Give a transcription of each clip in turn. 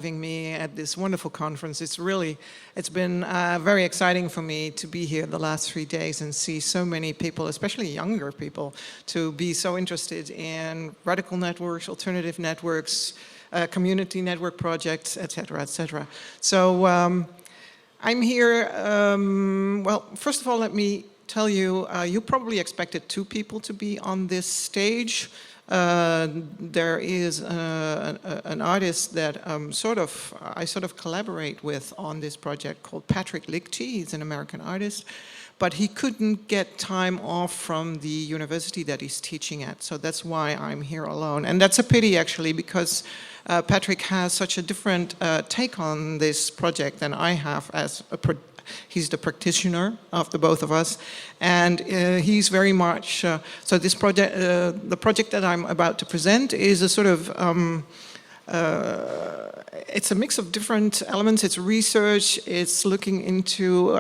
Having me at this wonderful conference. It's been very exciting for me to be here the last 3 days and see so many people, especially younger people, to be so interested in radical networks, alternative networks, community network projects, etc., etc. So I'm here, well, first of all, let me tell you, you probably expected 2 people to be on this stage. There is an artist that I sort of collaborate with on this project called Patrick Lichty. He's an American artist, but he couldn't get time off from the university that he's teaching at. So that's why I'm here alone. And that's a pity, actually, because Patrick has such a different take on this project than I have as a he's the practitioner of the both of us, and he's very much, so this project, the project that I'm about to present is a sort of, it's a mix of different elements. It's research, it's looking into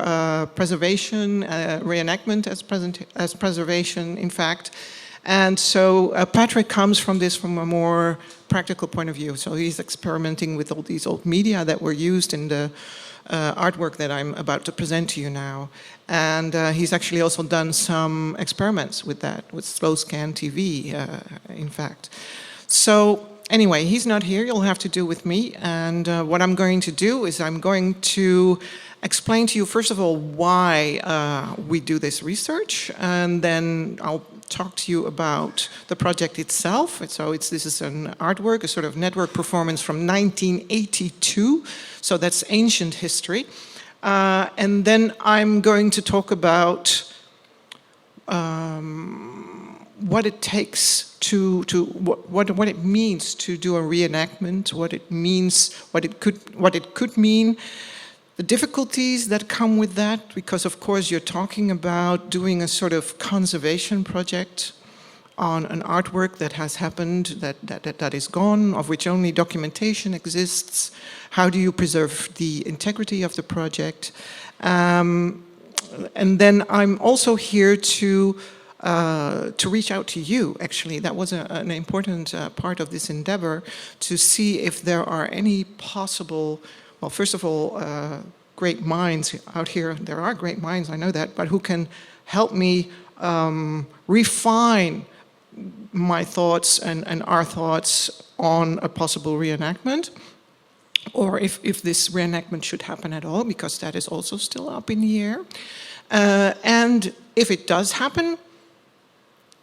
preservation, reenactment as preservation, in fact. And so Patrick comes from this from a more practical point of view. So he's experimenting with all these old media that were used in the artwork that I'm about to present to you now. And he's actually also done some experiments with that, with slow scan TV, in fact. So anyway, he's not here, you'll have to do with me. And what I'm going to do is I'm going to explain to you, first of all, why we do this research, and then I'll talk to you about the project itself. So this is an artwork, a sort of network performance from 1982, so that's ancient history. And then I'm going to talk about what it takes what it means to do a reenactment, what it means, what it could mean, the difficulties that come with that, because of course you're talking about doing a sort of conservation project on an artwork that has happened, that is gone, of which only documentation exists. How do you preserve the integrity of the project? And then I'm also here to reach out to you, actually. That was an important part of this endeavor, to see if there are any possible, well, first of all, great minds out here. There are great minds, I know that, but who can help me refine my thoughts and our thoughts on a possible reenactment, or if this reenactment should happen at all, because that is also still up in the air. And if it does happen,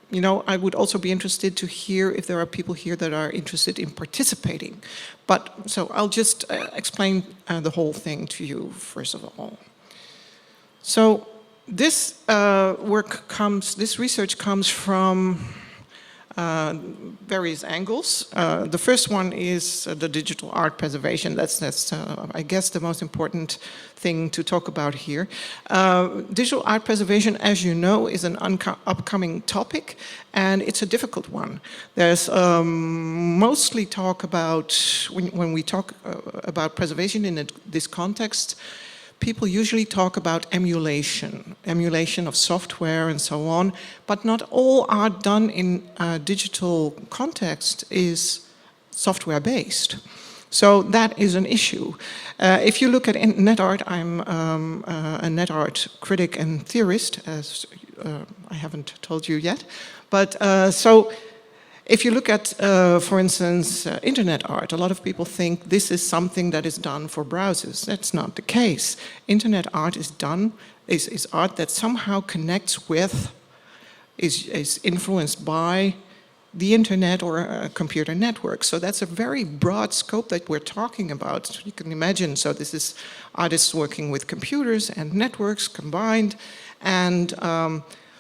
you know, I would also be interested to hear if there are people here that are interested in participating. But, so I'll just explain the whole thing to you, first of all. So this this research comes from various angles. The first one is the digital art preservation. That's I guess, the most important thing to talk about here. Digital art preservation, as you know, is an upcoming topic, and it's a difficult one. There's mostly talk about, when we talk about preservation in this context, people usually talk about emulation of software and so on, but not all art done in a digital context is software-based. So that is an issue. If you look at net art, I'm a net art critic and theorist, as I haven't told you yet. But so if you look at, for instance, internet art, a lot of people think this is something that is done for browsers. That's not the case. Internet art is art that somehow connects with, is influenced by the internet or a computer network. So that's a very broad scope that we're talking about. You can imagine, so this is artists working with computers and networks combined, and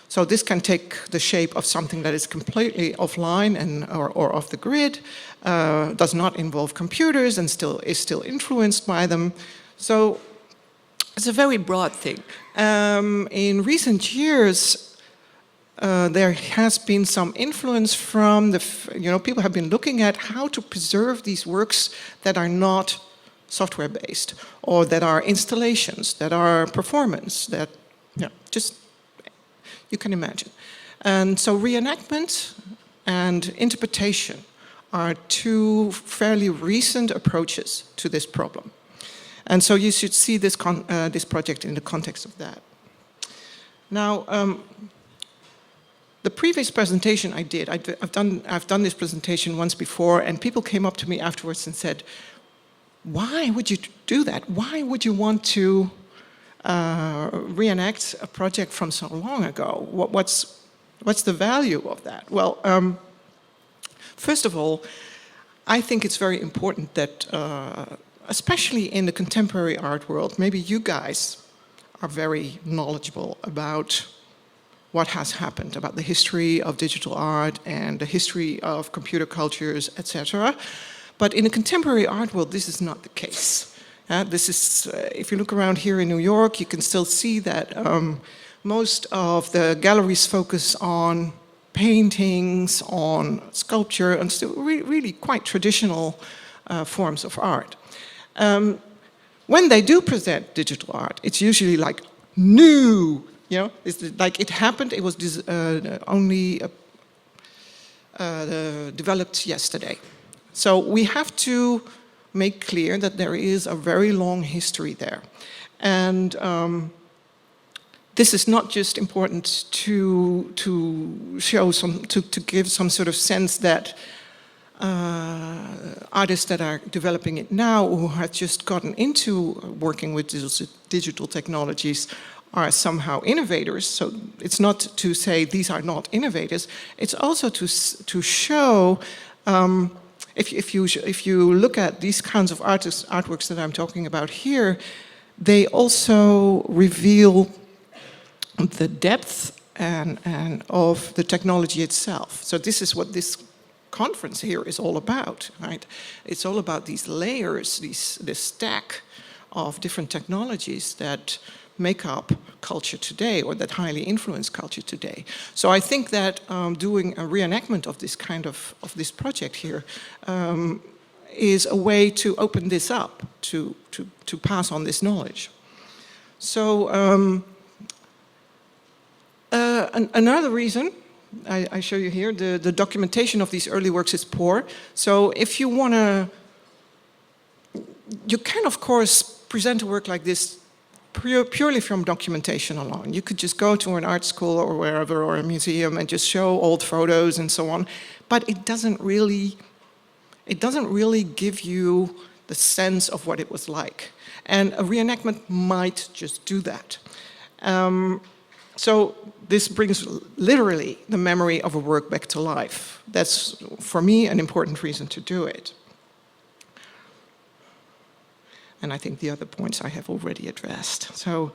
so this can take the shape of something that is completely offline or off the grid, does not involve computers and is still influenced by them. So it's a very broad thing. In recent years, there has been some influence from people have been looking at how to preserve these works that are not software-based, or that are installations, that are performance, that, just, you can imagine. And so reenactment and interpretation are two fairly recent approaches to this problem. And so you should see this, this project in the context of that. Now, the previous presentation I did, I've done this presentation once before, and people came up to me afterwards and said, why would you do that? Why would you want to reenact a project from so long ago? What's the value of that? Well, first of all, I think it's very important that, especially in the contemporary art world, maybe you guys are very knowledgeable about what has happened, about the history of digital art and the history of computer cultures, etc. But in the contemporary art world, this is not the case. This is, if you look around here in New York, you can still see that most of the galleries focus on paintings, on sculpture, and still really quite traditional forms of art. When they do present digital art, it's usually like new, you know, it's like it happened, it was only developed yesterday. So we have to make clear that there is a very long history there. And this is not just important to show some, to give some sort of sense that artists that are developing it now or have just gotten into working with digital technologies are somehow innovators. So it's not to say these are not innovators. It's also to show, if you look at these kinds of artworks that I'm talking about here, they also reveal the depth and of the technology itself. So this is what this conference here is all about, right? It's all about these layers, this stack of different technologies that make up culture today, or that highly influence culture today. So I think that doing a reenactment of this kind of this project here is a way to open this up, to pass on this knowledge. So another reason I show you here, the documentation of these early works is poor. So if you want to, you can of course present a work like this purely from documentation alone. You could just go to an art school or wherever, or a museum, and just show old photos and so on. But it doesn't really give you the sense of what it was like. And a reenactment might just do that. So this brings literally the memory of a work back to life. That's, for me, an important reason to do it. And I think the other points I have already addressed. So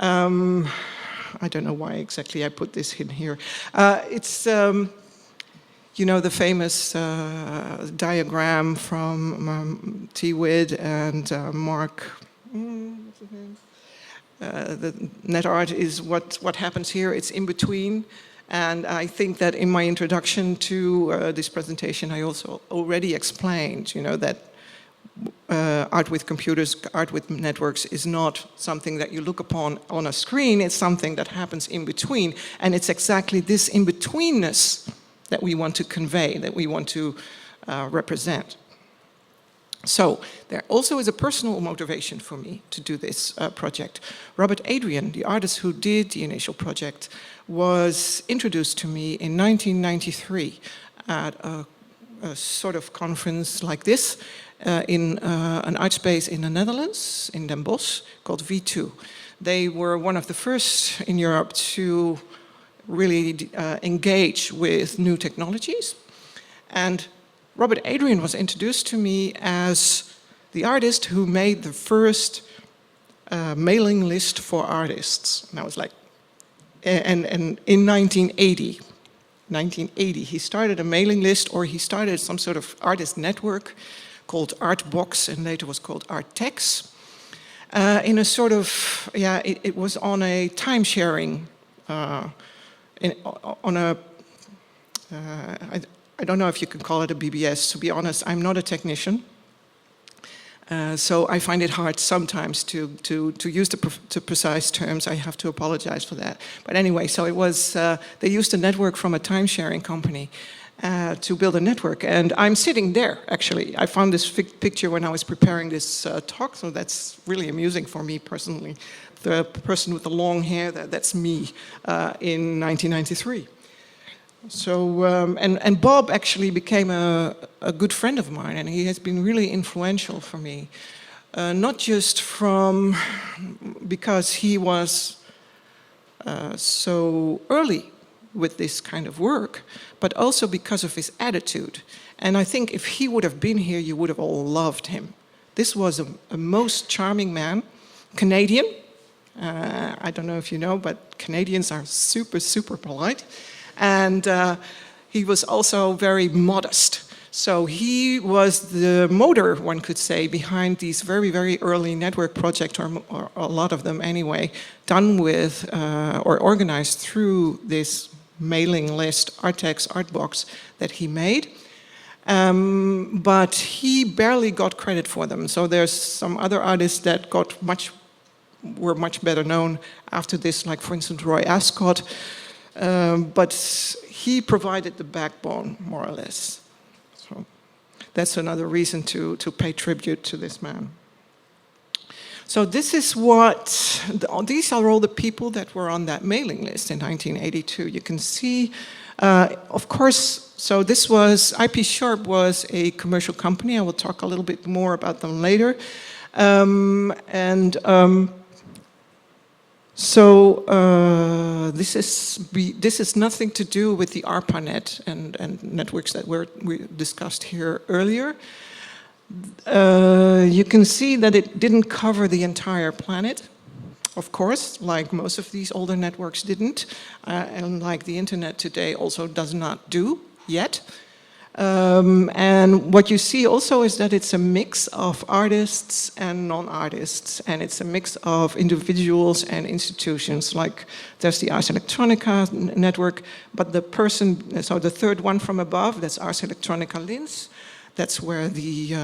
I don't know why exactly I put this in here. It's, you know, the famous diagram from T. Widd and Mark, what's his name? The net art is what happens here. It's in between. And I think that in my introduction to this presentation, I also already explained, you know, that art with computers, art with networks is not something that you look upon on a screen. It's something that happens in between. And it's exactly this in-betweenness that we want to convey, that we want to represent. So there also is a personal motivation for me to do this project. Robert Adrian, the artist who did the initial project, was introduced to me in 1993 at a sort of conference like this in an art space in the Netherlands, in Den Bosch, called V2. They were one of the first in Europe to really engage with new technologies. And Robert Adrian was introduced to me as the artist who made the first mailing list for artists. And I was like, and in 1980, he started a mailing list, or he started some sort of artist network called Artbox, and later was called Artex. In a sort of, yeah, it was on a time-sharing, I don't know if you can call it a BBS. To be honest, I'm not a technician. So I find it hard sometimes to use the precise terms. I have to apologize for that. But anyway, so it was, they used a network from a time-sharing company. to build a network. And I'm sitting there, actually. I found this picture when I was preparing this talk, so that's really amusing for me personally. The person with the long hair, that's me in 1993. So, and Bob actually became a good friend of mine, and he has been really influential for me. Not just because he was so early with this kind of work, but also because of his attitude. And I think if he would have been here, you would have all loved him. This was a most charming man, Canadian. I don't know if you know, but Canadians are super, super polite. And he was also very modest. So he was the motor, one could say, behind these very, very early network projects, or a lot of them anyway, done with or organized through this mailing list, Artex, Artbox, that he made. But he barely got credit for them. So there's some other artists that were much better known after this, like for instance Roy Ascott. But he provided the backbone, more or less. So that's another reason to pay tribute to this man. So this is these are all the people that were on that mailing list in 1982. You can see, of course, so this was, IP Sharp was a commercial company. I will talk a little bit more about them later. This is nothing to do with the ARPANET and networks that we discussed here earlier. You can see that it didn't cover the entire planet, of course, like most of these older networks didn't, and like the internet today also does not do yet. And what you see also is that it's a mix of artists and non-artists, and it's a mix of individuals and institutions. Like there's the Ars Electronica network, but the third one from above, that's Ars Electronica Linz. That's where the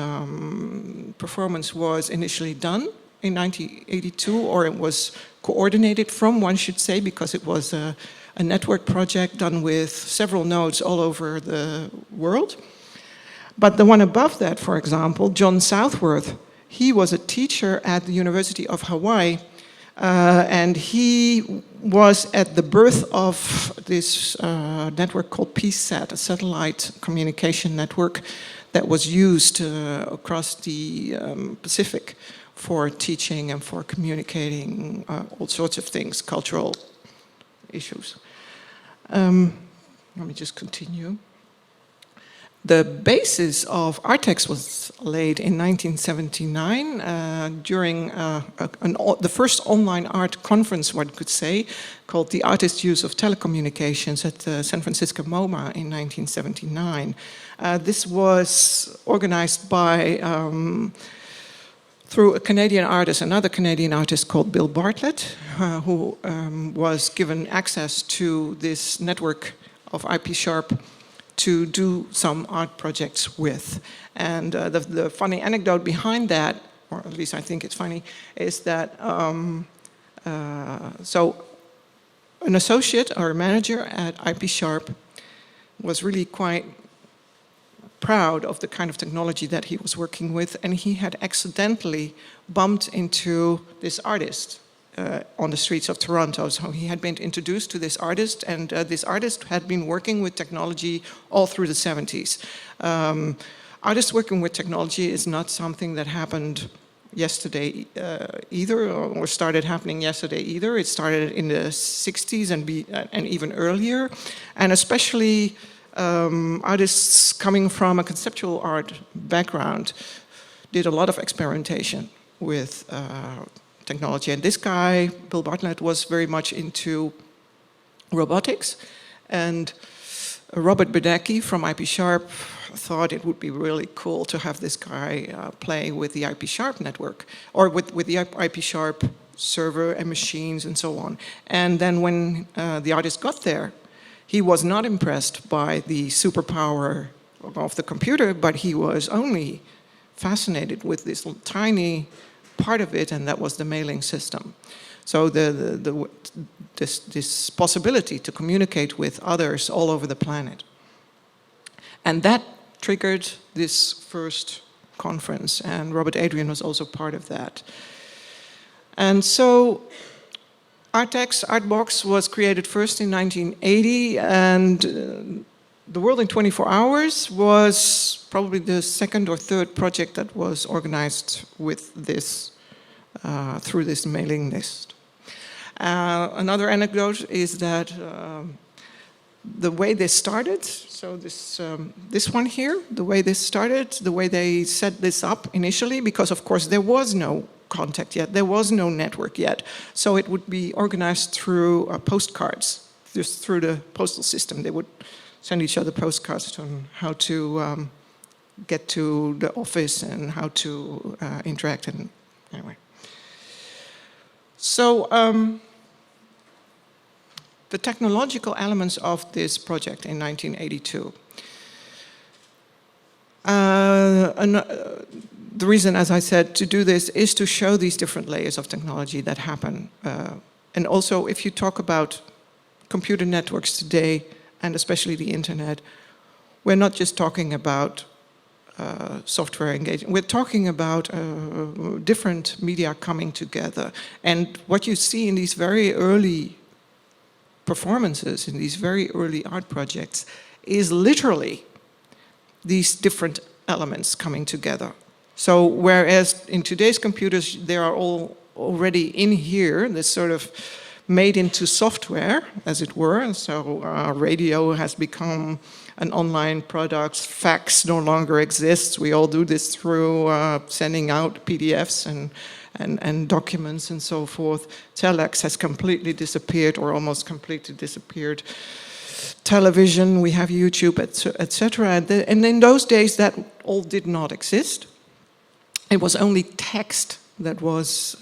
performance was initially done in 1982, or it was coordinated from, one should say, because it was a network project done with several nodes all over the world. But the one above that, for example, John Southworth, he was a teacher at the University of Hawaii, and he was at the birth of this network called PSAT, a satellite communication network that was used across the Pacific for teaching and for communicating all sorts of things, cultural issues. Let me just continue. The basis of Artex was laid in 1979 during the first online art conference, one could say, called The Artist's Use of Telecommunications at the San Francisco MoMA in 1979. This was organized by through a Canadian artist, another Canadian artist called Bill Bartlett, who was given access to this network of IP Sharp to do some art projects with. And the funny anecdote behind that, or at least I think it's funny, is that so an associate or a manager at IP Sharp was really quite proud of the kind of technology that he was working with, and he had accidentally bumped into this artist on the streets of Toronto. So he had been introduced to this artist, and this artist had been working with technology all through the 70s. Artists working with technology is not something that happened yesterday either, or started happening yesterday either. It started in the 60s and even earlier, and especially artists coming from a conceptual art background did a lot of experimentation with technology. And this guy, Bill Bartlett, was very much into robotics. And Robert Bernanke from IP Sharp thought it would be really cool to have this guy play with the IP Sharp network, or with the IP Sharp server and machines and so on. And then when the artist got there, he was not impressed by the superpower of the computer, but he was only fascinated with this tiny part of it, and that was the mailing system. So this possibility to communicate with others all over the planet. And that triggered this first conference, and Robert Adrian was also part of that. And so Artex, Artbox was created first in 1980, and The World in 24 Hours was probably the second or third project that was organized with this, through this mailing list. Another anecdote is that the way they started, so this one here, the way this started, the way they set this up initially, because of course there was no contact yet, there was no network yet, so it would be organized through postcards, just through the postal system. They would send each other postcards on how to get to the office and how to interact, and anyway. So the technological elements of this project in 1982. The reason, as I said, to do this is to show these different layers of technology that happen. And also, if you talk about computer networks today, and especially the internet, we're not just talking about software engagement. We're talking about different media coming together. And what you see in these very early performances, in these very early art projects, is literally these different elements coming together. So whereas in today's computers, they are all already in here, they're sort of made into software, as it were. So radio has become an online product. Fax no longer exists. We all do this through sending out PDFs and documents and so forth. Telex has completely disappeared, or almost completely disappeared. Television, we have YouTube, etc. And in those days, that all did not exist. It was only text that was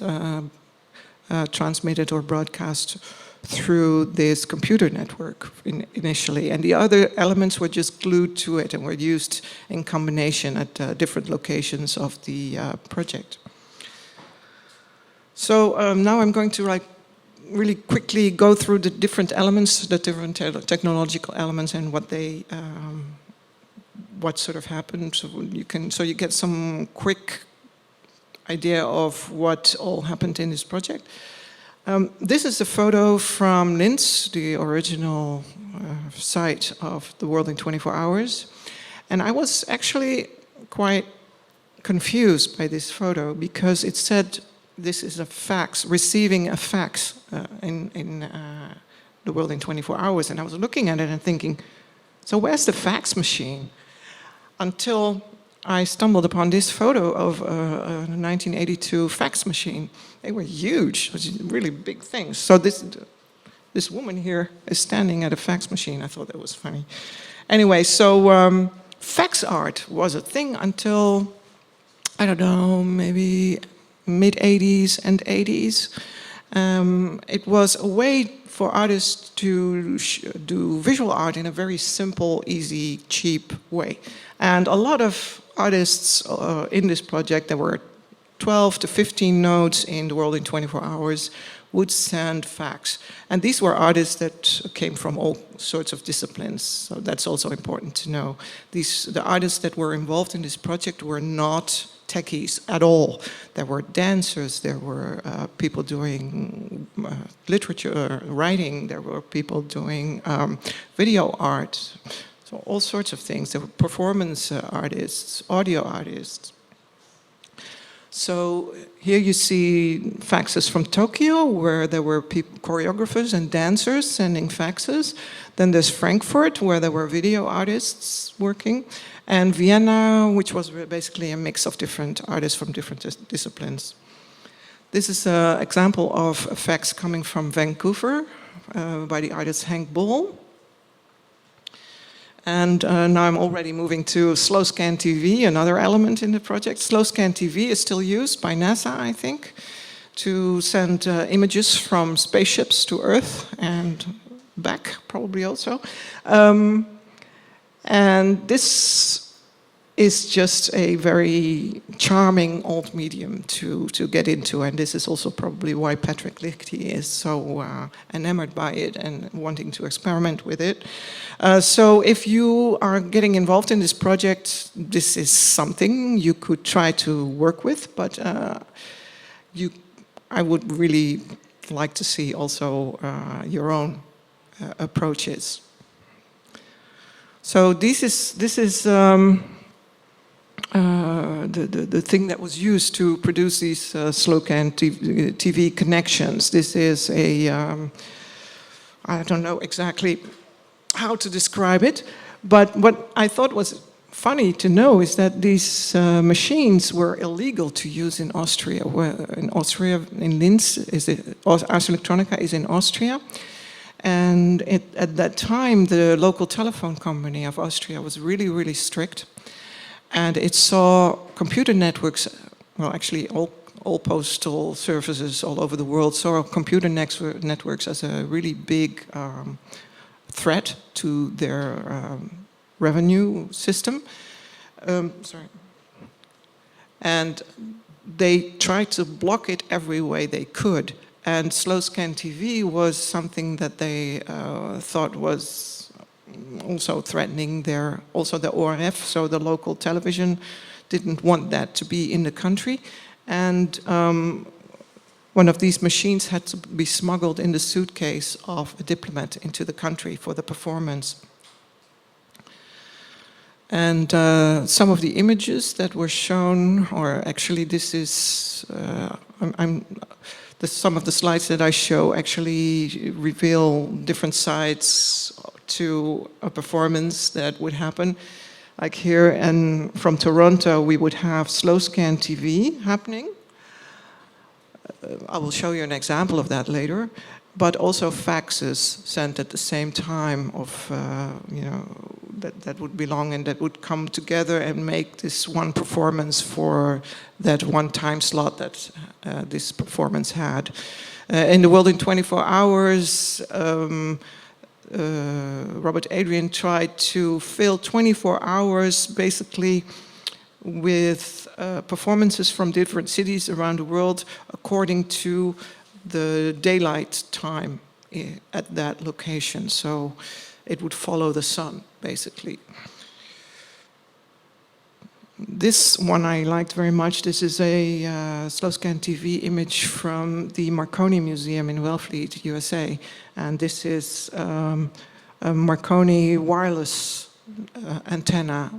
transmitted or broadcast through this computer network initially, and the other elements were just glued to it and were used in combination at different locations of the project. So now I'm going to really quickly go through the different elements, the different technological elements, and what they, what sort of happened. So you get some quick idea of what all happened in this project. This is a photo from Linz, the original site of The World in 24 Hours. And I was actually quite confused by this photo because it said this is a fax, receiving a fax in The World in 24 Hours. And I was looking at it and thinking, so where's the fax machine? Until I stumbled upon this photo of a 1982 fax machine. They were huge, really big things. So this woman here is standing at a fax machine. I thought that was funny. Anyway, so fax art was a thing until, I don't know, maybe mid-80s and 80s. It was a way for artists to do visual art in a very simple, easy, cheap way. And a lot of artists in this project, there were 12 to 15 nodes in The World in 24 Hours, would send fax. And these were artists that came from all sorts of disciplines, so that's also important to know. The artists that were involved in this project were not techies at all. There were dancers, there were people doing literature, writing, there were people doing video art, so all sorts of things. There were performance artists, audio artists. So here you see faxes from Tokyo, where there were choreographers and dancers sending faxes. Then there's Frankfurt, where there were video artists working. And Vienna, which was basically a mix of different artists from different disciplines. This is an example of a fax coming from Vancouver by the artist Hank Bull. And now I'm already moving to slow scan TV, another element in the project. Slow scan TV is still used by NASA, I think, to send images from spaceships to Earth and back, probably also. And this is just a very charming old medium to get into, and this is also probably why Patrick Lichty is so enamored by it and wanting to experiment with it. So if you are getting involved in this project, this is something you could try to work with, but I would really like to see also your own approaches. So this is the thing that was used to produce these SlowCAN TV connections. This is a, I don't know exactly how to describe it, but what I thought was funny to know is that these machines were illegal to use in Austria. In Austria, in Linz, Ars Electronica is in Austria. And at that time, the local telephone company of Austria was really, really strict. And it saw computer networks, well, actually all postal services all over the world saw computer networks as a really big threat to their revenue system. Sorry. And they tried to block it every way they could. And SlowScan TV was something that they thought was also threatening also the ORF, so the local television, didn't want that to be in the country. And one of these machines had to be smuggled in the suitcase of a diplomat into the country for the performance. And some of the images that were shown, or actually this is, some of the slides that I show actually reveal different sides to a performance that would happen. Like here, and from Toronto, we would have SlowScan TV happening. I will show you an example of that later. But also faxes sent at the same time of, that would belong and that would come together and make this one performance for that one time slot that this performance had. In the World in 24 Hours, Robert Adrian tried to fill 24 hours basically with performances from different cities around the world according to the daylight time at that location. So it would follow the sun, basically. This one I liked very much. This is a SlowScan TV image from the Marconi Museum in Wellfleet, USA. And this is a Marconi wireless antenna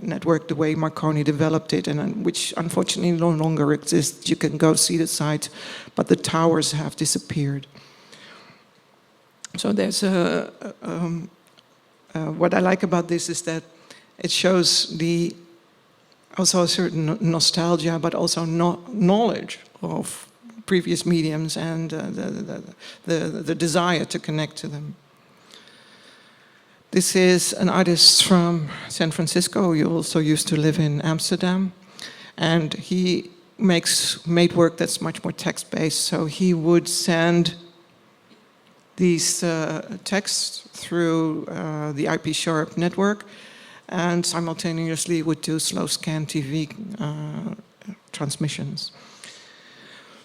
network, the way Marconi developed it, and which unfortunately no longer exists. You can go see the site, but the towers have disappeared. So there's what I like about this is that it shows also a certain nostalgia, but also knowledge of previous mediums and the desire to connect to them. This is an artist from San Francisco. He also used to live in Amsterdam. And he made work that's much more text-based. So he would send these texts through the IP-sharp network and simultaneously would do SlowScan TV transmissions.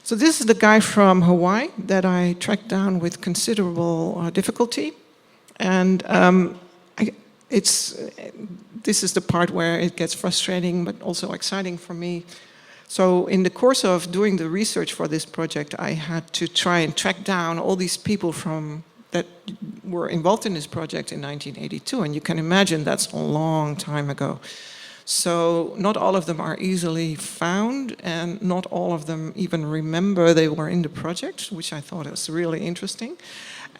So this is the guy from Hawaii that I tracked down with considerable difficulty. And this is the part where it gets frustrating, but also exciting for me. So in the course of doing the research for this project, I had to try and track down all these people that were involved in this project in 1982. And you can imagine that's a long time ago. So not all of them are easily found, and not all of them even remember they were in the project, which I thought was really interesting.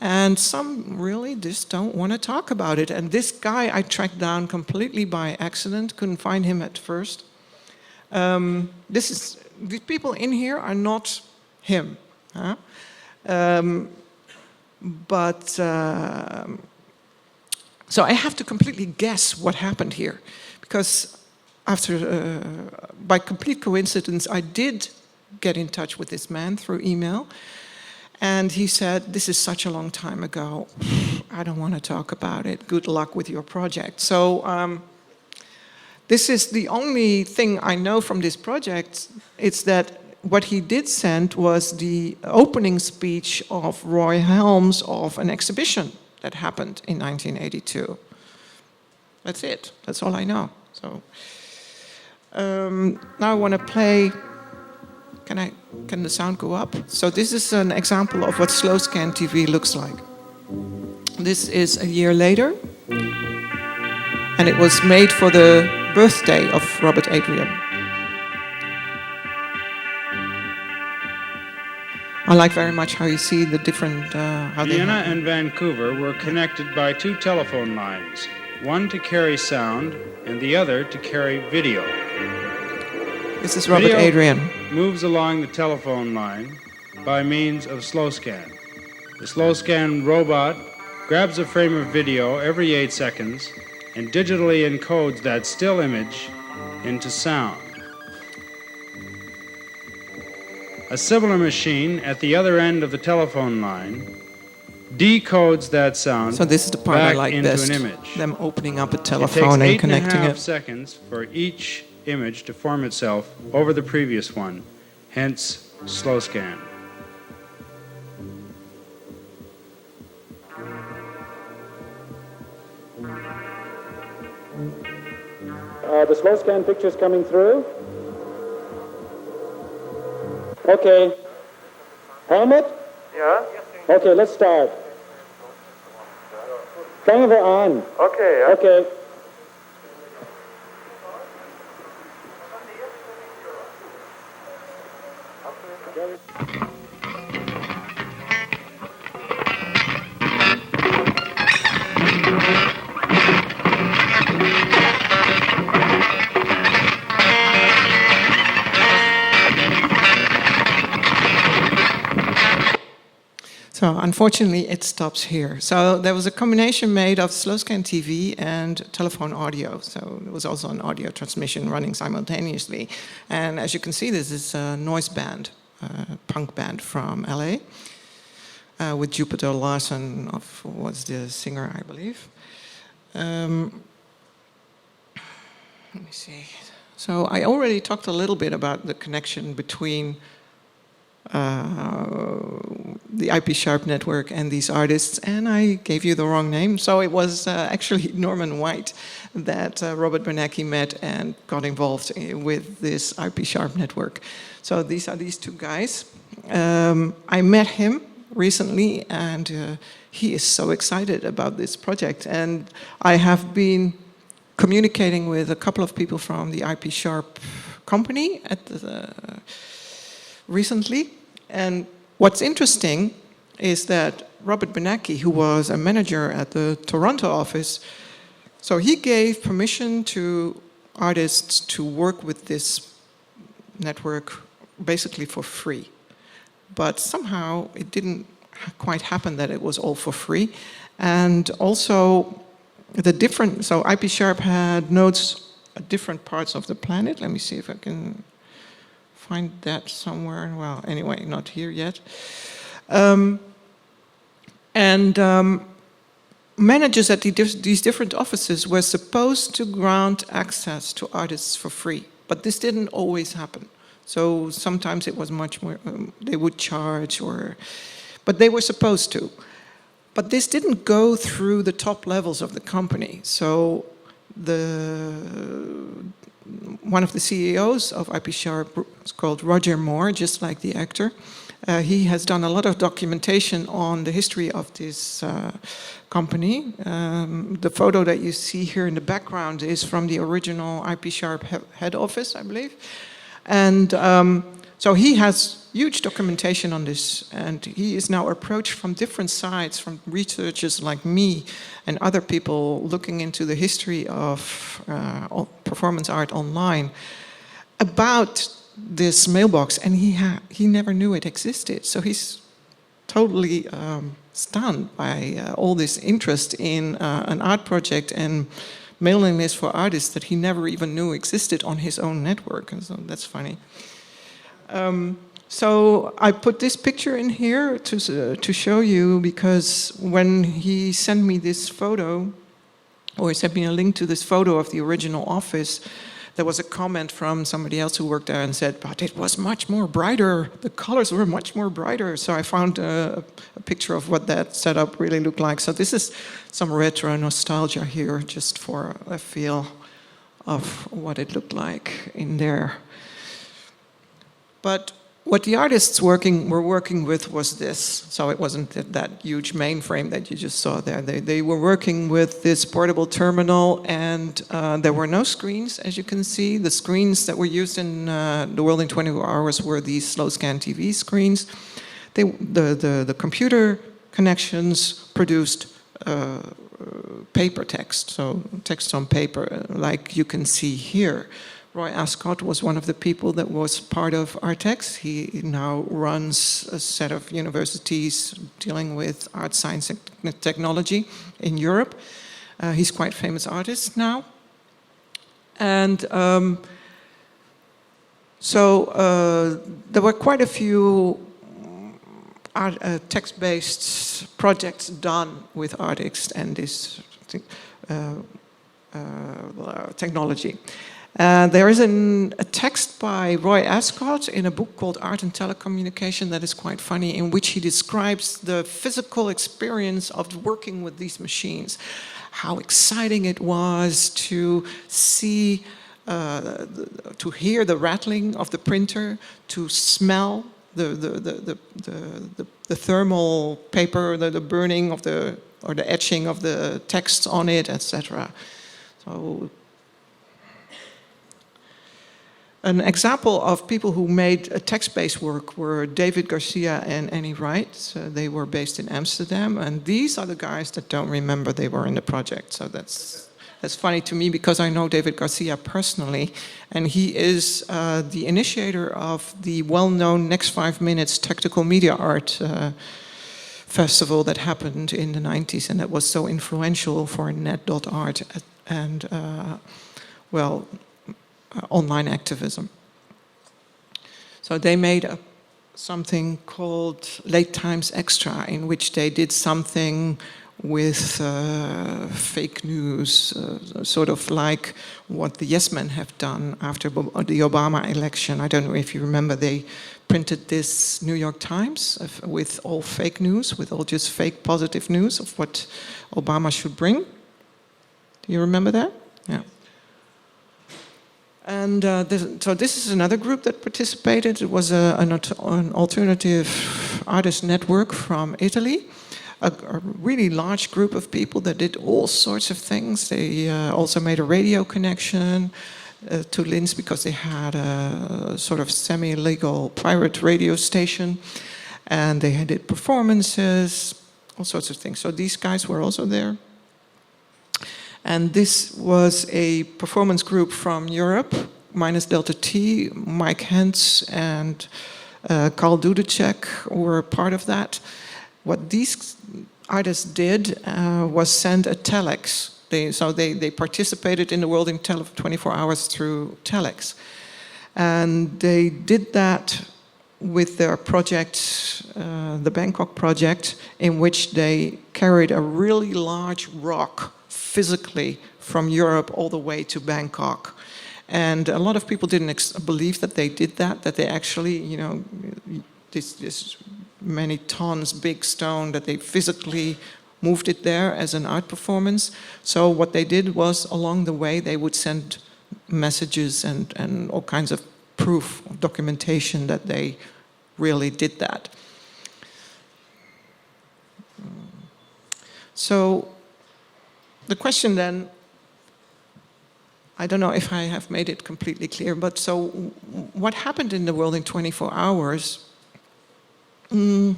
And some really just don't want to talk about it. And this guy I tracked down completely by accident, couldn't find him at first. These people in here are not him. Huh? So I have to completely guess what happened here. Because by complete coincidence, I did get in touch with this man through email. And he said, this is such a long time ago. I don't want to talk about it. Good luck with your project. So This is the only thing I know from this project. It's that what he did send was the opening speech of Roy Helms of an exhibition that happened in 1982. That's it. That's all I know. So now I want to play. Can the sound go up? So this is an example of what slow scan TV looks like. This is a year later, and it was made for the birthday of Robert Adrian. I like very much how you see the different... Vienna and Vancouver were connected by 2 telephone lines, one to carry sound and the other to carry video. This is Robert Adrian. Moves along the telephone line by means of slow scan. The slow scan robot grabs a frame of video every 8 seconds and digitally encodes that still image into sound. A similar machine at the other end of the telephone line decodes that sound. So this is the part I like best. An image. Them opening up a telephone and connecting it. It takes 8.5 seconds for each image to form itself over the previous one, hence slow scan. The slow scan picture's coming through. Okay. Helmut? Yeah? Okay, let's start. Camera on. Okay, ja. Okay. So unfortunately, it stops here. So there was a combination made of slow scan TV and telephone audio. So there was also an audio transmission running simultaneously. And as you can see, this is a noise band, punk band from LA, with Jupiter Larson, was the singer, I believe. Let me see. So I already talked a little bit about the connection between the IP Sharp network and these artists, and I gave you the wrong name. So it was actually Norman White that Robert Bernanke met and got involved with this IP Sharp network. So these are these 2 guys. I met him recently, and he is so excited about this project. And I have been communicating with a couple of people from the IP Sharp company at recently. And what's interesting is that Robert Bernanke, who was a manager at the Toronto office, so he gave permission to artists to work with this network basically for free. But somehow it didn't quite happen that it was all for free. And also so IP Sharp had nodes at different parts of the planet. Let me see if I can find that somewhere. Well, anyway, not here yet. Managers at these different offices were supposed to grant access to artists for free, but this didn't always happen. So sometimes it was much more, they would charge, but they were supposed to. But this didn't go through the top levels of the company. So one of the CEOs of IP Sharp is called Roger Moore, just like the actor. He has done a lot of documentation on the history of this company. The photo that you see here in the background is from the original IP Sharp head office, I believe. And so he has huge documentation on this, and he is now approached from different sides, from researchers like me and other people looking into the history of performance art online about this mailbox, and he never knew it existed. So he's totally stunned by all this interest in an art project and mailing list for artists that he never even knew existed on his own network. And so that's funny. So I put this picture in here to show you, because when he sent me this photo, or he sent me a link to this photo of the original office. There was a comment from somebody else who worked there and said, but it was much more brighter. The colors were much more brighter. So I found a picture of what that setup really looked like. So this is some retro nostalgia here, just for a feel of what it looked like in there. But what the artists were working with was this. So it wasn't that huge mainframe that you just saw there. They were working with this portable terminal, and there were no screens, as you can see. The screens that were used in The World in 24 Hours were these slow scan TV screens. The computer connections produced paper text, so text on paper, like you can see here. Roy Ascott was one of the people that was part of Artex. He now runs a set of universities dealing with art, science, and technology in Europe. He's quite a famous artist now. And there were quite a few text-based projects done with Artex and this technology. There is a text by Roy Ascott in a book called Art and Telecommunication that is quite funny, in which he describes the physical experience of working with these machines. How exciting it was to see, to hear the rattling of the printer, to smell the thermal paper, the burning of or the etching of the text on it, etc. So, an example of people who made text-based work were David Garcia and Annie Wright. They were based in Amsterdam, and these are the guys that don't remember they were in the project. So that's funny to me, because I know David Garcia personally, and he is the initiator of the well-known Next 5 Minutes Tactical Media Art festival that happened in the 90s, and that was so influential for net.art and, online activism. So they made something called Late Times Extra, in which they did something with fake news, sort of like what the Yes Men have done after the Obama election. I don't know if you remember, they printed this New York Times with all fake news, with all just fake positive news of what Obama should bring. Do you remember that? Yeah. And so this is another group that participated. It was an alternative artist network from Italy, a really large group of people that did all sorts of things. They also made a radio connection to Linz, because they had a sort of semi-legal pirate radio station, and they did performances, all sorts of things. So these guys were also there. And this was a performance group from Europe, minus Delta T. Mike Hentz and Karl Dudacek were part of that. What these artists did was send a telex. They participated in The World in 24 Hours through telex. And they did that with their project, the Bangkok project, in which they carried a really large rock physically from Europe all the way to Bangkok. And a lot of people didn't believe that they did that they actually, this many tons big stone, that they physically moved it there as an art performance. So what they did was, along the way, they would send messages and all kinds of proof, documentation that they really did that. So the question then, I don't know if I have made it completely clear, but so what happened in The World in 24 Hours? When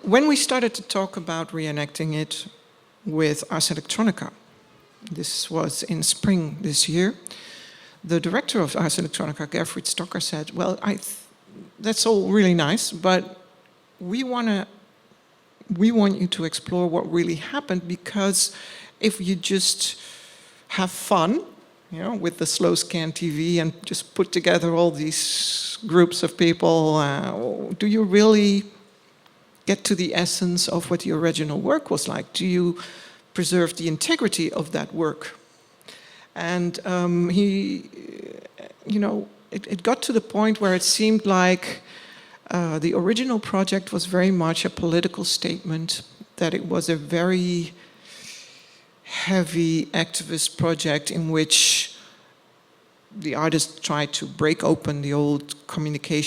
we started to talk about reenacting it with Ars Electronica, this was in spring this year, the director of Ars Electronica, Gerfried Stocker, said, well, that's all really nice, but we want you to explore what really happened, because if you just have fun, with the slow scan TV and just put together all these groups of people, do you really get to the essence of what the original work was like? Do you preserve the integrity of that work. And it got to the point where it seemed like the original project was very much a political statement, that it was a very heavy activist project in which the artist tried to break open the old communication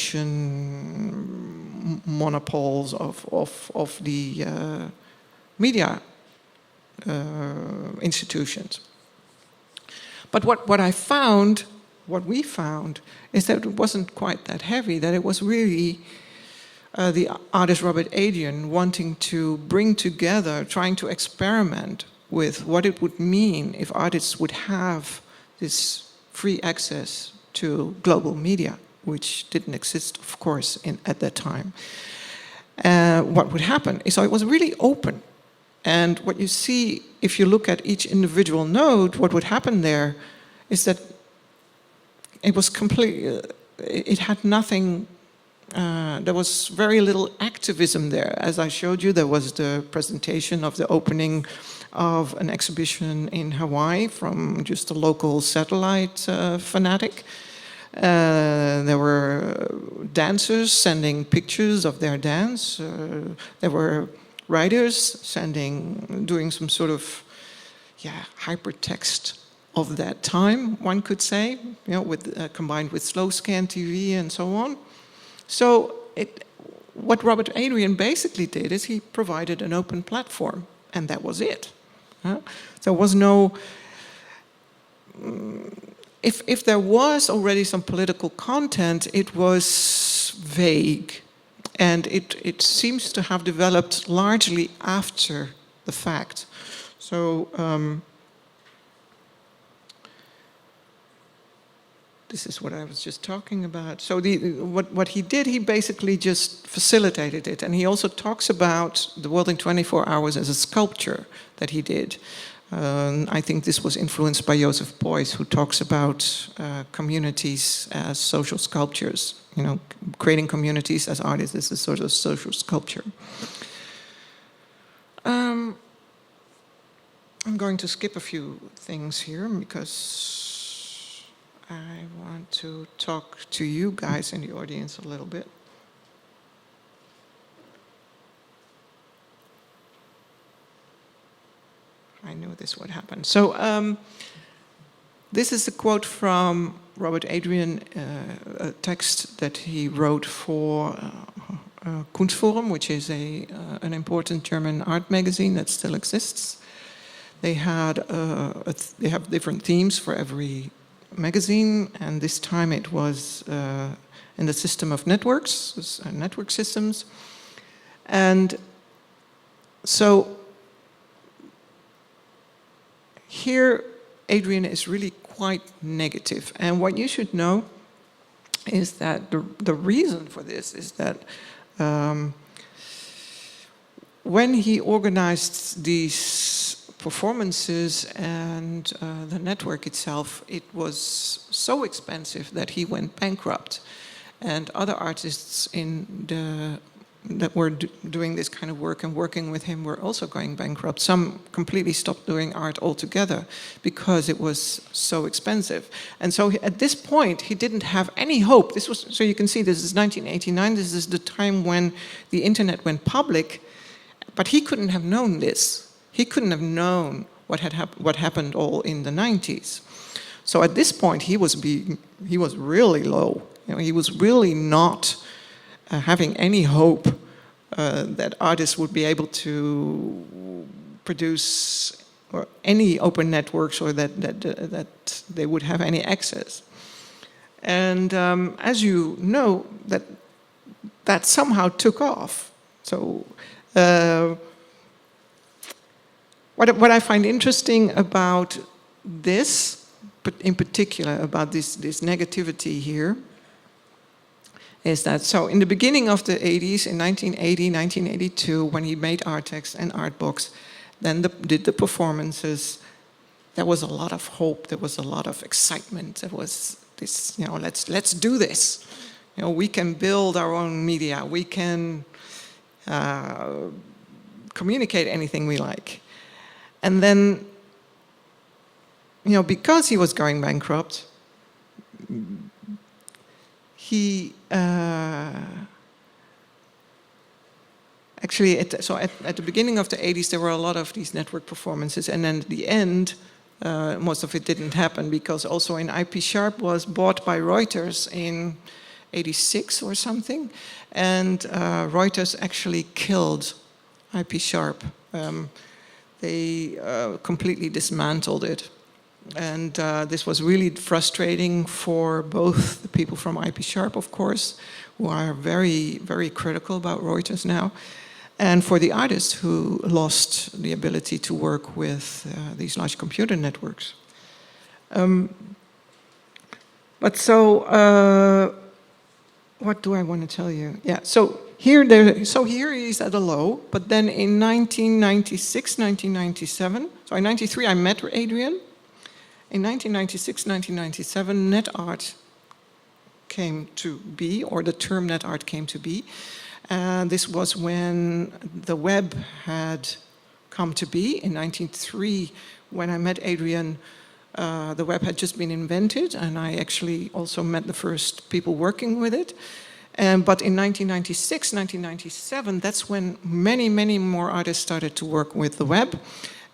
monopoles of the media institutions. But what we found, is that it wasn't quite that heavy, that it was really the artist Robert Adrian wanting to bring together, trying to experiment with what it would mean if artists would have this free access to global media, which didn't exist, of course, at that time. What would happen? So it was really open. And what you see, if you look at each individual node, what would happen there is that it was completely, it had nothing, there was very little activism there. As I showed you, there was the presentation of the opening of an exhibition in Hawaii from just a local satellite fanatic. There were dancers sending pictures of their dance. There were writers doing some sort of hypertext of that time, one could say, combined with slow scan TV and so on. So what Robert Adrian basically did is he provided an open platform, and that was it. There was no, if there was already some political content, it was vague, and it seems to have developed largely after the fact. So this is what I was just talking about. So what he did, he basically just facilitated it. And he also talks about the world in 24 hours as a sculpture that he did. I think this was influenced by Joseph Beuys, who talks about communities as social sculptures. Creating communities as artists is a sort of social sculpture. I'm going to skip a few things here because I want to talk to you guys in the audience a little bit. I knew this would happen. So this is a quote from Robert Adrian, a text that he wrote for Kunstforum, which is an important German art magazine that still exists. They have different themes for every magazine, and this time it was in the system of networks, network systems. And so here Adrian is really quite negative. And what you should know is that the reason for this is that when he organized these performances and the network itself, it was so expensive that he went bankrupt. And other artists that were doing this kind of work and working with him were also going bankrupt. Some completely stopped doing art altogether because it was so expensive. And so at this point, he didn't have any hope. So you can see this is 1989. This is the time when the internet went public, but he couldn't have known this. He couldn't have known what happened all in the 90s. So at this point, he was really low. He was really not having any hope that artists would be able to produce any open networks, or that they would have any access. And as you know, that somehow took off. So. What I find interesting about this, but in particular about this negativity here, is that, so in the beginning of the 80s, in 1980, 1982, when he made Artex and Artbox, then did the performances, there was a lot of hope, there was a lot of excitement, there was this, let's do this. We can build our own media, we can communicate anything we like. And then, you know, because he was going bankrupt, he actually, at the beginning of the 80s, there were a lot of these network performances, and then at the end, most of it didn't happen because also in IP Sharp was bought by Reuters in 86 or something, and Reuters actually killed IP Sharp. They completely dismantled it. And this was really frustrating for both the people from IP Sharp, of course, who are very, very critical about Reuters now, and for the artists who lost the ability to work with these large computer networks. But so, what do I want to tell you? Yeah, so here he's at a low, but then in 1996, 1997, so in 93 I met Adrian. In 1996, 1997, NetArt came to be, or the term NetArt came to be. This was when the web had come to be. In 1993, when I met Adrian, the web had just been invented, and I actually also met the first people working with it. But in 1996, 1997, that's when many, many more artists started to work with the web.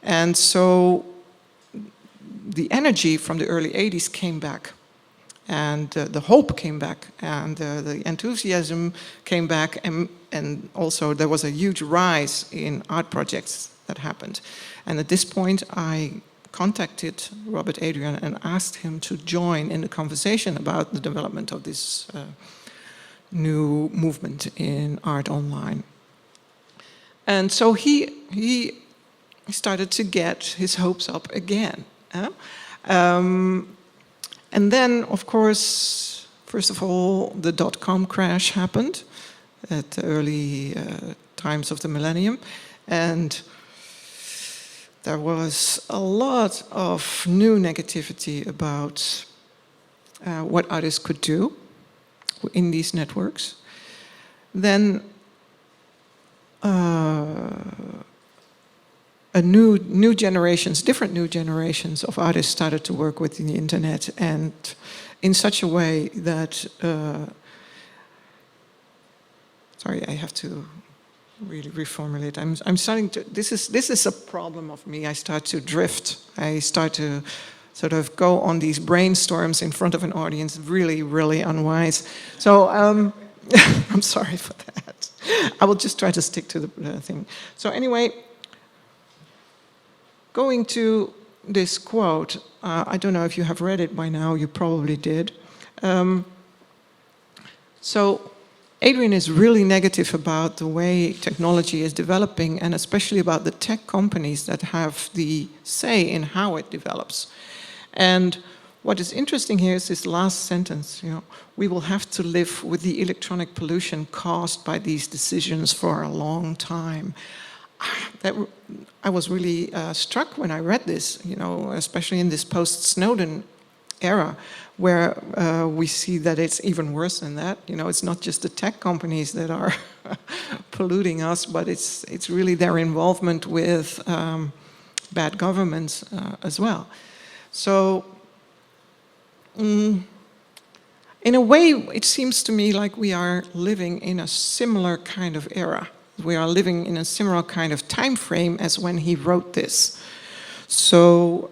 And so the energy from the early 80s came back, and the hope came back, and the enthusiasm came back, and also there was a huge rise in art projects that happened. And at this point, I contacted Robert Adrian and asked him to join in the conversation about the development of this new movement in art online. And so he started to get his hopes up again. And then, of course, first of all, the dot-com crash happened at the early times of the millennium. And there was a lot of new negativity about what artists could do in these networks. Then different new generations of artists started to work with the internet, and in such a way that, sorry, I have to really reformulate. I'm starting to, this is a problem of me. I start to drift. I start to sort of go on these brainstorms in front of an audience, really, really unwise. So I'm sorry for that. I will just try to stick to the thing. So anyway, going to this quote, I don't know if you have read it by now, you probably did. So Adrian is really negative about the way technology is developing, and especially about the tech companies that have the say in how it develops. And what is interesting here is this last sentence, you know, we will have to live with the electronic pollution caused by these decisions for a long time. I was really struck when I read this, you know, especially in this post-Snowden era, where we see that it's even worse than that. You know, it's not just the tech companies that are polluting us, but it's really their involvement with bad governments as well. So, in a way, it seems to me like we are living in a similar kind of era. We are living in a similar kind of time frame as when he wrote this. So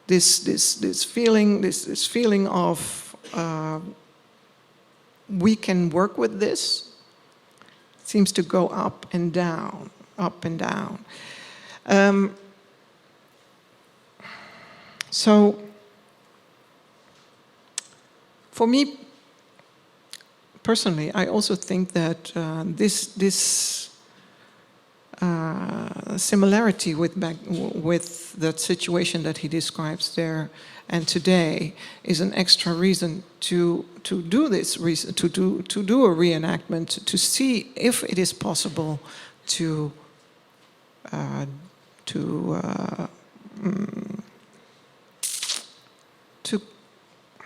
this feeling of we can work with this seems to go up and down, up and down. So for me, personally, I also think that this similarity with that situation that he describes there and today is an extra reason to do this, to do a reenactment, to see if it is possible to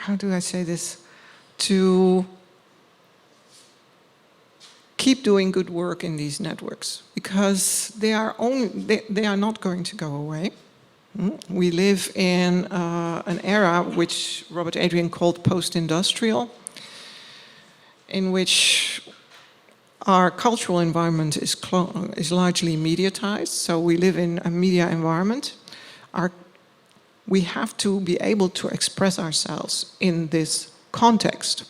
how do I say this, to keep doing good work in these networks, because they are not going to go away. We live in an era which Robert Adrian called post-industrial, in which our cultural environment is largely mediatized. So we live in a media environment. We have to be able to express ourselves in this context.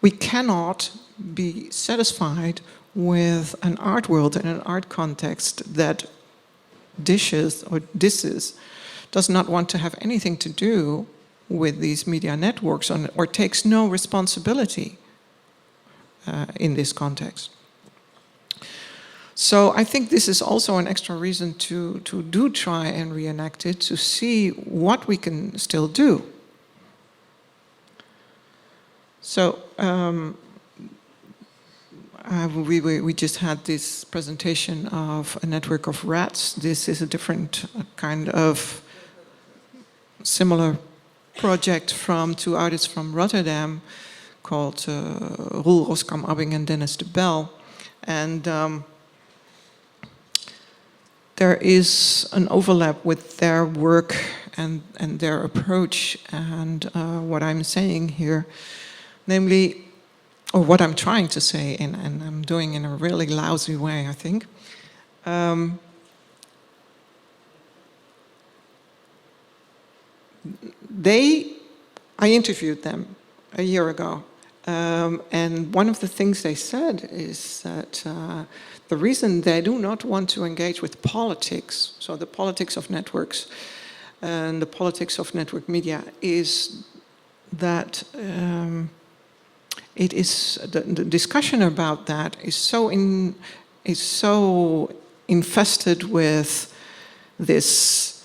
We cannot be satisfied with an art world and an art context that disses, does not want to have anything to do with these media networks or takes no responsibility in this context. So I think this is also an extra reason to do try and reenact it, to see what we can still do. So we just had this presentation of a network of rats. This is a different kind of similar project from two artists from Rotterdam called Roel Roskam-Abbing and Dennis de Bel. And there is an overlap with their work and their approach and what I'm saying here, namely, or what I'm trying to say, and I'm doing in a really lousy way, I think. I interviewed them a year ago, and one of the things they said is that the reason they do not want to engage with politics, so the politics of networks and the politics of network media, is that it is the discussion about that is so infested with this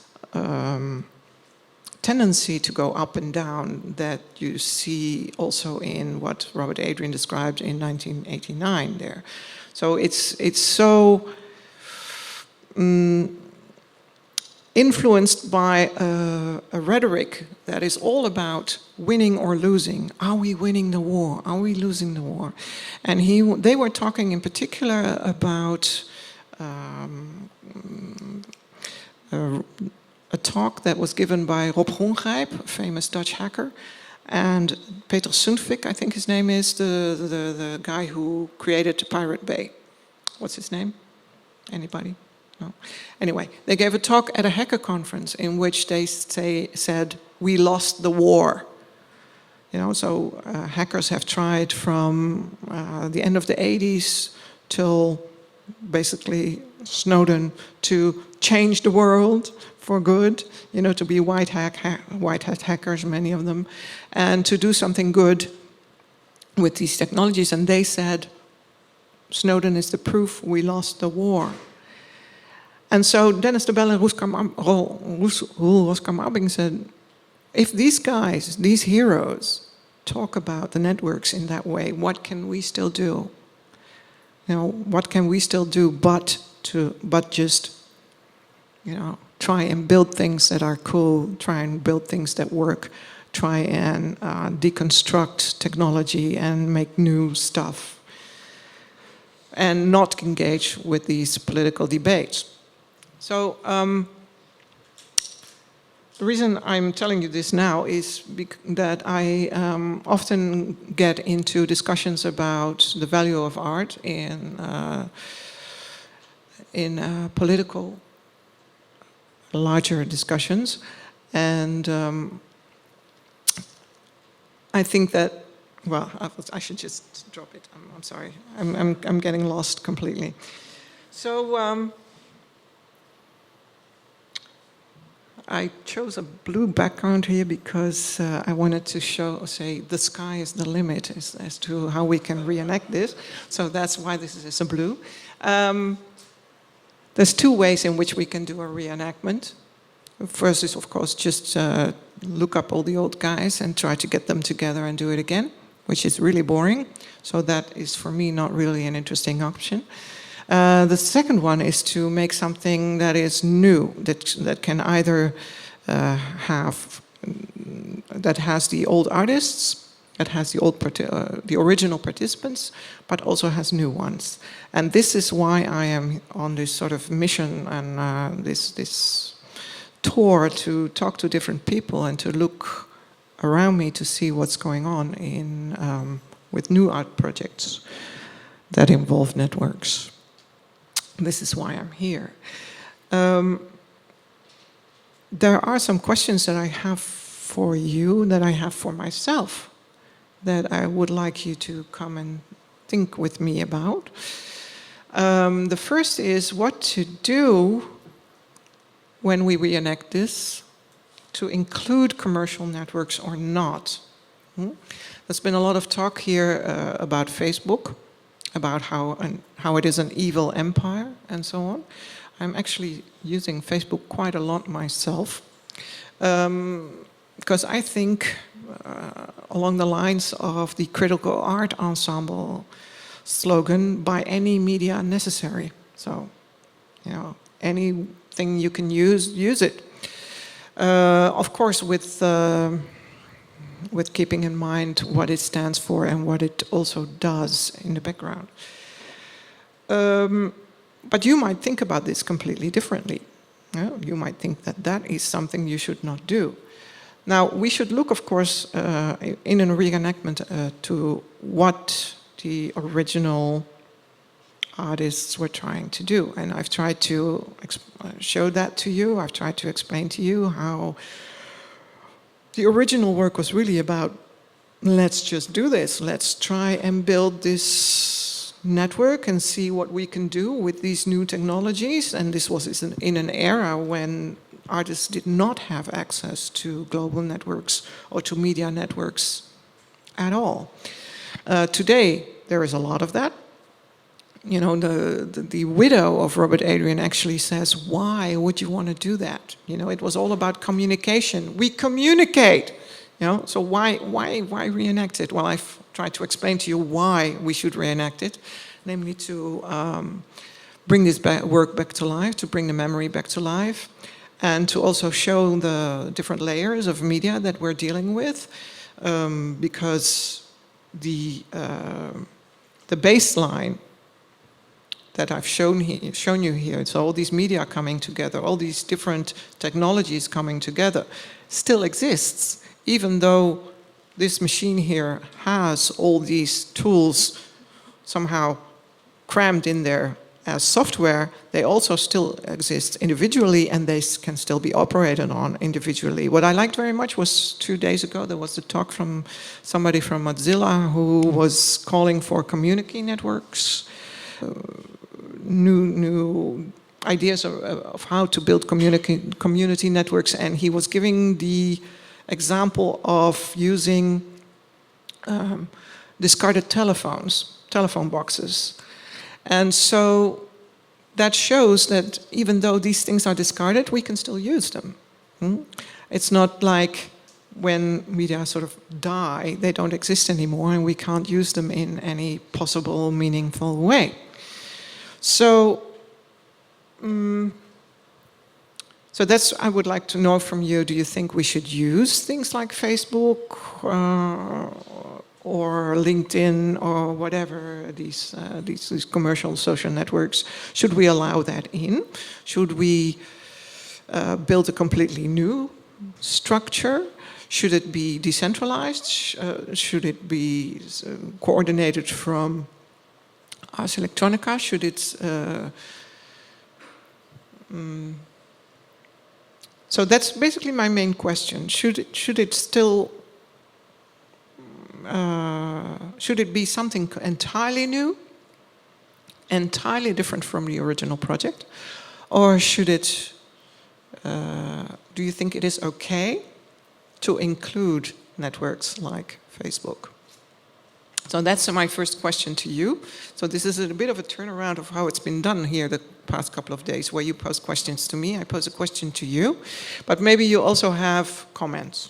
tendency to go up and down that you see also in what Robert Adrian described in 1989 there. So it's so influenced by a rhetoric that is all about winning or losing. Are we winning the war? Are we losing the war? And they were talking in particular about a talk that was given by Rob Groengrijp, a famous Dutch hacker, and Peter Sundvik, I think his name is, the guy who created Pirate Bay. What's his name? Anybody? No. Anyway, they gave a talk at a hacker conference in which they said, we lost the war. You know, so hackers have tried from the end of the 80s till basically Snowden to change the world for good, you know, to be white hat hackers, many of them, and to do something good with these technologies. And they said, Snowden is the proof we lost the war. And so Dennis de Bel and Roel Roskam-Abbing said, if these guys, these heroes, talk about the networks in that way, what can we still do? You know, what can we still do but just, you know, try and build things that are cool, try and build things that work, try and deconstruct technology and make new stuff, and not engage with these political debates. So the reason I'm telling you this now is that I often get into discussions about the value of art in political, larger discussions, and I think that, well, I should just drop it. I'm sorry. I'm getting lost completely. So I chose a blue background here because I wanted to say the sky is the limit as to how we can reenact this. So that's why this is a blue. There's two ways in which we can do a reenactment. First is, of course, just look up all the old guys and try to get them together and do it again, which is really boring. So that is, for me, not really an interesting option. The second one is to make something that is new, that can either that has the old artists It has the original participants, but also has new ones. And this is why I am on this sort of mission and this tour to talk to different people and to look around me to see what's going on with new art projects that involve networks. This is why I'm here. There are some questions that I have for you, that I have for myself, that I would like you to come and think with me about. The first is what to do when we reenact this, to include commercial networks or not. There's been a lot of talk here about Facebook, about how it is an evil empire and so on. I'm actually using Facebook quite a lot myself, because I think along the lines of the critical art ensemble slogan, by any media necessary. So, anything you can use it. Of course, with keeping in mind what it stands for and what it also does in the background. But you might think about this completely differently. You might think that that is something you should not do. Now, we should look, of course, in a reenactment to what the original artists were trying to do. And I've tried to show that to you. I've tried to explain to you how the original work was really about, let's just do this. Let's try and build this network and see what we can do with these new technologies. And this was in an era when artists did not have access to global networks or to media networks at all. Today, there is a lot of that. The widow of Robert Adrian actually says, why would you want to do that? It was all about communication. We communicate, so why reenact it? Well, I've tried to explain to you why we should reenact it, namely to bring this work back to life, to bring the memory back to life, and to also show the different layers of media that we're dealing with, because the baseline that I've shown you here, it's all these media coming together, all these different technologies coming together, still exists, even though this machine here has all these tools somehow crammed in there as software. They also still exist individually, and they can still be operated on individually. What I liked very much was 2 days ago, there was a talk from somebody from Mozilla who was calling for community networks, new ideas of how to build community networks, and he was giving the example of using discarded telephone boxes. And so that shows that even though these things are discarded, we can still use them. It's not like when media sort of die, they don't exist anymore and we can't use them in any possible meaningful way. So, so that's, I would like to know from you, do you think we should use things like Facebook or LinkedIn or whatever, these commercial social networks? Should we allow that in? Should we build a completely new structure? Should it be decentralized? Should it be coordinated from Ars Electronica? Should it... so that's basically my main question. Should it still... should it be something entirely new, entirely different from the original project? Or should it... do you think it is okay to include networks like Facebook? So that's my first question to you. So this is a bit of a turnaround of how it's been done here the past couple of days, where you pose questions to me, I pose a question to you, but maybe you also have comments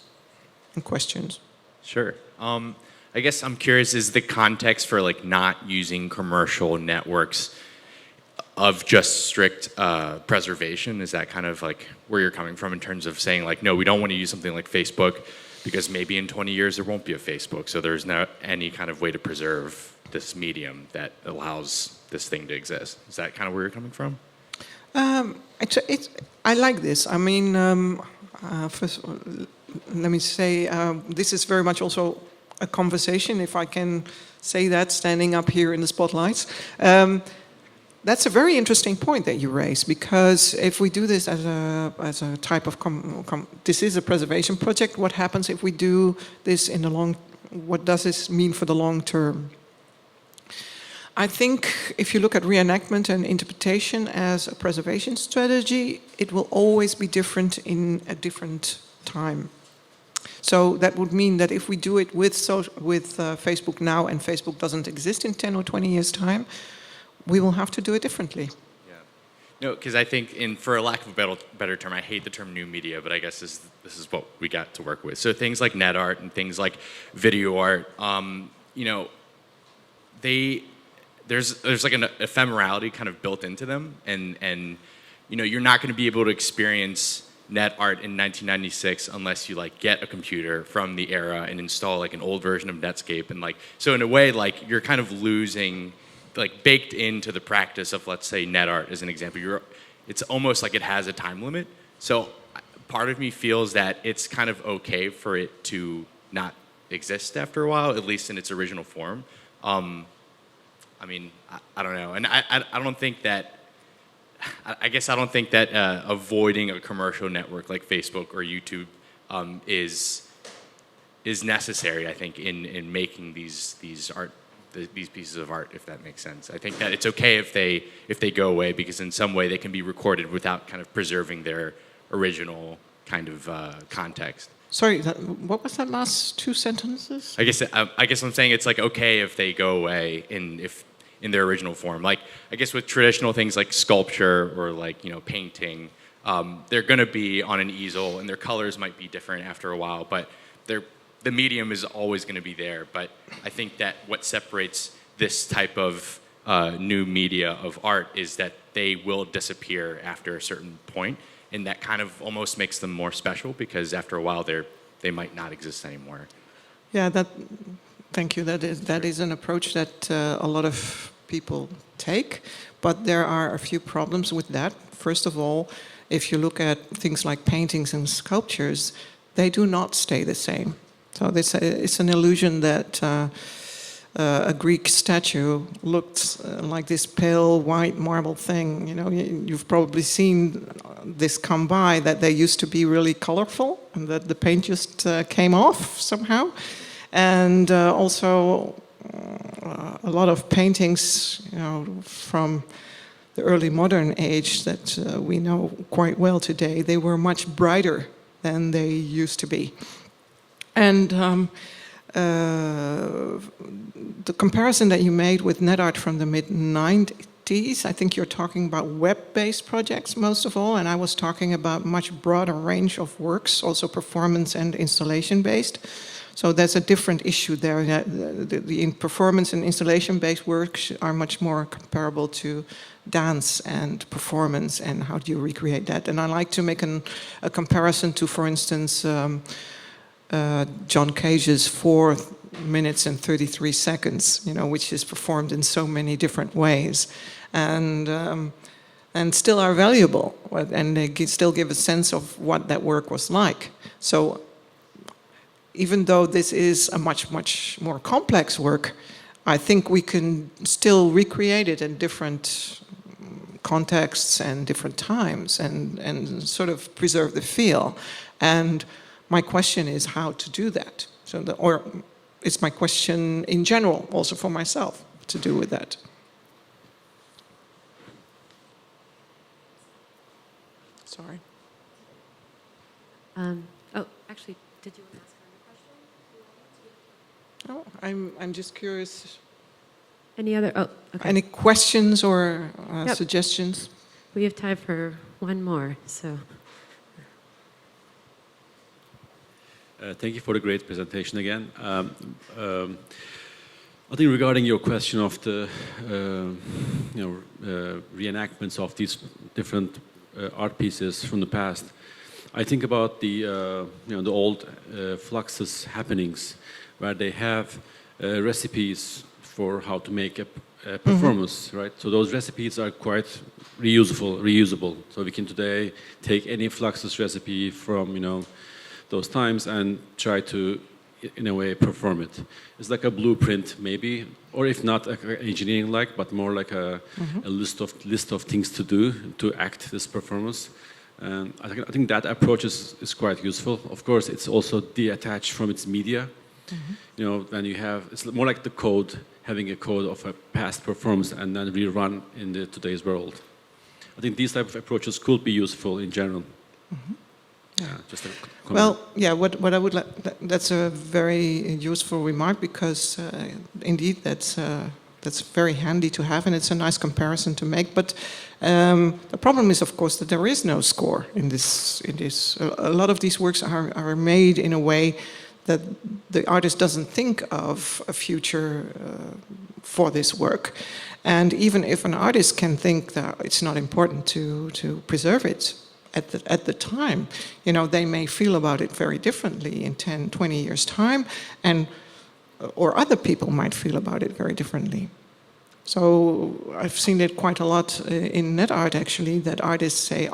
and questions. Sure. I guess I'm curious, is the context for like not using commercial networks of just strict preservation? Is that kind of like where you're coming from in terms of saying like, no, we don't want to use something like Facebook because maybe in 20 years there won't be a Facebook, so there's not any kind of way to preserve this medium that allows this thing to exist. Is that kind of where you're coming from? I like this. I mean, first of all, let me say, this is very much also a conversation, if I can say that, standing up here in the spotlights. That's a very interesting point that you raise, because if we do this as a type of, this is a preservation project, what happens if we do this in the long, what does this mean for the long term? I think if you look at reenactment and interpretation as a preservation strategy, it will always be different in a different time. So that would mean that if we do it with Facebook now and Facebook doesn't exist in 10 or 20 years' time, we will have to do it differently. Yeah. No, because I think, for a lack of a better term, I hate the term new media, but I guess this is what we got to work with. So things like net art and things like video art, you know, there's like an ephemerality kind of built into them, and you know, you're not going to be able to experience net art in 1996 unless you like get a computer from the era and install like an old version of Netscape, and like, so in a way, like, you're kind of losing, like, baked into the practice of, let's say, net art as an example, it's almost like it has a time limit. So part of me feels that it's kind of okay for it to not exist after a while, at least in its original form. I mean, I don't know, and I don't think that, I guess I don't think that avoiding a commercial network like Facebook or YouTube is necessary, I think, in making these pieces of art, if that makes sense. I think that it's okay if they go away, because in some way they can be recorded without kind of preserving their original kind of context. Sorry, what was that last two sentences? I guess I'm saying it's like okay if they go away in their original form. Like, I guess with traditional things like sculpture or like, you know, painting, they're going to be on an easel and their colors might be different after a while, but the medium is always going to be there. But I think that what separates this type of new media of art is that they will disappear after a certain point, and that kind of almost makes them more special, because after a while they might not exist anymore. Yeah, thank you. That is an approach that a lot of people take, but there are a few problems with that. First of all, if you look at things like paintings and sculptures, they do not stay the same. So it's an illusion that a Greek statue looked like this pale white marble thing. You know, you've probably seen this come by, that they used to be really colorful and that the paint just came off somehow. And also a lot of paintings, you know, from the early modern age that we know quite well today, they were much brighter than they used to be. And the comparison that you made with net art from the mid-90s, I think you're talking about web-based projects most of all, and I was talking about much broader range of works, also performance and installation-based. So there's a different issue there. The performance and installation-based works are much more comparable to dance and performance, and how do you recreate that? And I like to make a comparison to, for instance, John Cage's 4 minutes and 33 seconds, you know, which is performed in so many different ways, and still are valuable, and they still give a sense of what that work was like. So even though this is a much, much more complex work, I think we can still recreate it in different contexts and different times, and sort of preserve the feel. And my question is how to do that. Or it's my question in general, also for myself, to do with that. Sorry. Oh, actually, did you want to ask her any questions? No, I'm just curious. Any other? Oh, okay. Any questions or Yep. suggestions? We have time for one more, so. Thank you for the great presentation again. I think regarding your question of the reenactments of these different art pieces from the past, I think about the old Fluxus happenings, where they have recipes for how to make a performance, right? So those recipes are quite reusable. So we can today take any Fluxus recipe from those times and try to, in a way, perform it. It's like a blueprint, maybe, or if not engineering-like, but more like a list of things to do to act this performance. And I think that approach is quite useful. Of course, it's also detached from its media. When you have, it's more like the code, having a code of a past performance and then rerun in today's world. I think these type of approaches could be useful in general. Just a comment. Well, yeah, what I would like, that's a very useful remark, because indeed that's very handy to have, and it's a nice comparison to make. But the problem is, of course, that there is no score in this. A lot of these works are made in a way that the artist doesn't think of a future for this work. And even if an artist can think that it's not important to preserve it at the time, they may feel about it very differently in 10, 20 years' time, or other people might feel about it very differently. So I've seen it quite a lot in net art, actually, that artists say,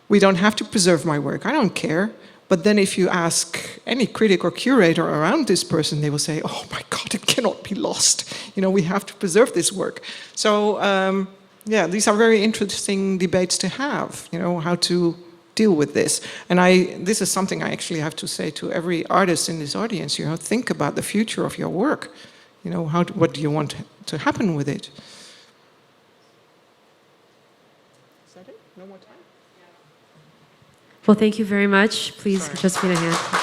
we don't have to preserve my work, I don't care. But then if you ask any critic or curator around this person, they will say, oh my God, it cannot be lost. We have to preserve this work. So yeah, these are very interesting debates to have, how to deal with this. And this is something I actually have to say to every artist in this audience, think about the future of your work. What do you want to happen with it? Is that it? No more time? Well, thank you very much. Please, Josephine, a hand.